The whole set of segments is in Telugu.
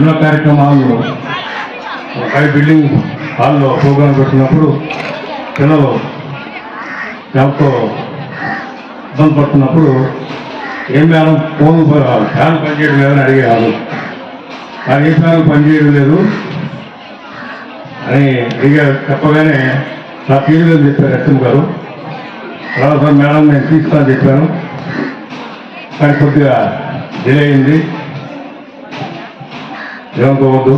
ఎన్నో కార్యక్రమాల్లో పై బిల్డింగ్ హాల్లో ప్రోగ్రాం పెట్టినప్పుడు పిల్లలు ఎంతో ఇబ్బంది పడుతున్నప్పుడు ఏం మేడం ఫోన్ ఫ్యాన్ పనిచేయడం లేదని అడిగేవాళ్ళు. నాకు ఏ ఫ్యాన్ పనిచేయడం లేదు అని చెప్పగానే నా తీరుగా చెప్పారు ఎస్ఎం గారు. తర్వాత మేడం నేను తీసుకుని చెప్పాను, కానీ కొద్దిగా డిలే అయింది, ఏమనుకోవద్దు.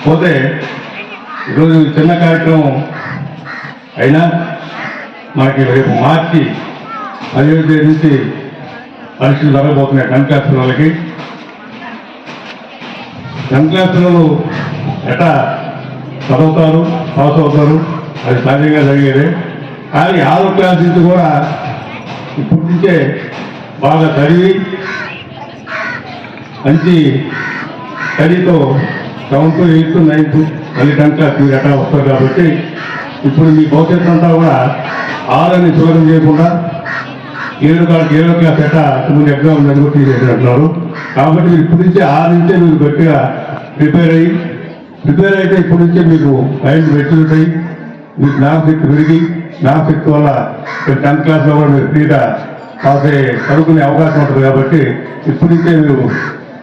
పోతే ఈరోజు చిన్న కార్యక్రమం అయినా మనకి రేపు మార్చి 15వ తేదీ నుంచి పరీక్షలు జరగబోతున్నాయి 10th క్లాస్ పిల్లలకి. 10th క్లాస్ పిల్లలు ఎట్లా చదువుతారు, పాస్ అవుతారు, అది సహజంగా జరిగేదే. కానీ 6వ క్లాస్ నుంచి కూడా ఇప్పటి నుంచే బాగా చదివి మంచి స్టడీతో 7th, 8th, 9th మళ్ళీ 10th క్లాస్ మీరు ఎట్లా వస్తారు. కాబట్టి ఇప్పుడు మీ భవిష్యత్తు అంతా కూడా 6 అని చూడడం చేయకుండా 7వ క్లాస్ ఎట్లా ముందు ఎగ్జామ్ జరుగుతూ చేసినట్టున్నారు. కాబట్టి మీరు ఇప్పటి నుంచే 6 నుంచే మీరు గట్టిగా ప్రిపేర్ అయితే ఇప్పటి నుంచే మీకు మైండ్ మెచ్యూరిటీ అయ్యి మీకు జ్ఞాపశక్తి పెరిగి జ్ఞాపశక్తి వల్ల 10th క్లాస్లో కూడా మీరు ఫ్రీగా పాస్ అయ్యే చదువుకునే అవకాశం ఉంటుంది. కాబట్టి ఇప్పటి నుంచే మీరు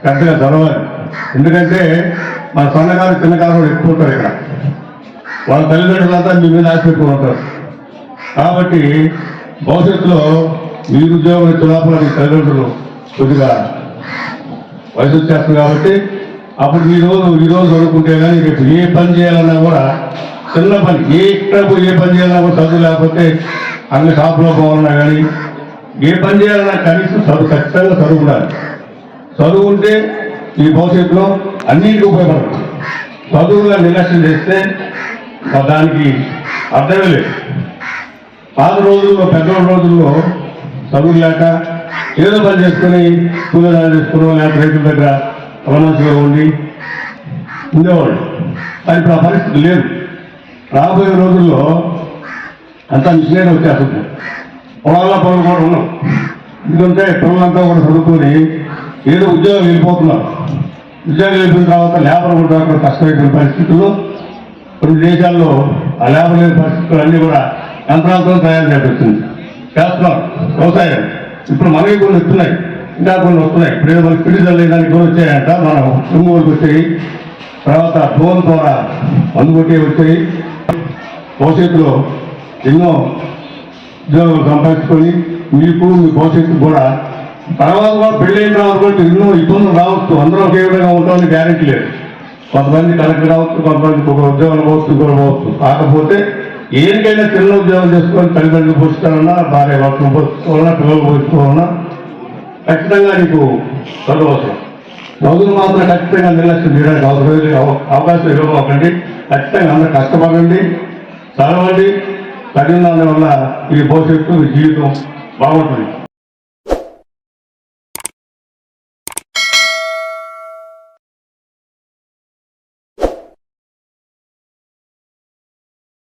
పెద్దగా చదవాలి. ఎందుకంటే మన సన్నగారు చిన్నగారు కూడా ఎక్కువ ఉంటారు ఇక్కడ. వాళ్ళ తల్లిదండ్రులంతా మీ మీద ఆశ పెట్టుకుని ఉంటారు. కాబట్టి భవిష్యత్తులో మీరు ఉద్యోగం వచ్చే లోపల మీ తల్లిదండ్రులు కొద్దిగా వయసు వచ్చేస్తుంది. కాబట్టి అప్పుడు ఈరోజు చదువుకుంటే కానీ రేపు ఏ పని చేయాలన్నా కూడా చిన్న పని ఎక్కడ పోయి ఏ పని చేయాలన్నా కూడా చదువు లేకపోతే అన్ని షాపులో పోవాలన్నా కానీ ఏ పని చేయాలన్నా కనీసం ఖచ్చితంగా చదువుకుండాలి. చదువు ఉంటే ఈ భవిష్యత్తులో అన్నింటికి ఉపయోగపడుతుంది. చదువుగా నిర్లక్ష్యం చేస్తే దానికి అర్థమే లేదు. పాత రోజుల్లో పెద్ద రోజుల్లో చదువు లేక ఏదో పని చేసుకుని కూలీనాలు చేసుకున్నాం, లేకపోతే రైతుల దగ్గర పొలమంచిగా ఉండి ఉండేవాళ్ళు. కానీ ఇప్పుడు ఆ పరిస్థితి లేదు. రాబోయే రోజుల్లో అంతా మిషనరీ వచ్చేస్తుంది. పొలాల్లో పనులు కూడా ఉన్నాం. ఎందుకంటే పిల్లలంతా కూడా చదువుకొని ఏదో ఉద్యోగం వెళ్ళిపోతున్నారు. ఉద్యోగం వెళ్ళిపోయిన తర్వాత లేబర్ కూడా అక్కడ కష్టమైపోయిన పరిస్థితుల్లో కొన్ని దేశాల్లో ఆ లేబర్ లేని పరిస్థితులు అన్నీ కూడా యంత్రాలతో తయారు చేస్తున్నారు వ్యవసాయం. ఇప్పుడు మనకి కొన్ని వస్తున్నాయి, ఇంకా కొన్ని వస్తున్నాయి. ఇప్పుడు ఏదో మనకి పిడి చల్లేదానికి కూడా వచ్చాయంట. మనం కొనుగోలుకి వచ్చాయి, తర్వాత డ్రోన్ ద్వారా అందుకొట్టే వచ్చాయి. భవిష్యత్తులో ఎన్నో ఉద్యోగాలు సంపాదించుకొని మీకు మీ భవిష్యత్తు కూడా తర్వాత కూడా పెళ్ళైన తర్వాత కూడా ఎన్నో ఇబ్బందులు రావచ్చు. అందరూ ఒకే విధంగా ఉంటామని గ్యారెంటీ లేదు. కొంతమంది కలెక్టర్ కావచ్చు, కొంతమందికి ఒక ఉద్యోగాలు పోవచ్చు, ఇంకోటి పోవచ్చు. కాకపోతే ఏరికైనా చిన్న ఉద్యోగం చేసుకొని తల్లిదండ్రులు పోషిస్తారన్నా, భార్య భర్తలు పోషించుకోవాలన్నా, పిల్లలు పోషించుకోవాలన్నా ఖచ్చితంగా నీకు చదువు అవసరం. చదువులు మాత్రం ఖచ్చితంగా నిర్లక్ష్యం చేయడానికి అవకాశం ఇవ్వకండి. ఖచ్చితంగా అందరూ కష్టపడండి, చదవండి. చదివిన దాని వల్ల ఈ భవిష్యత్తు, మీ జీవితం బాగుంటుంది.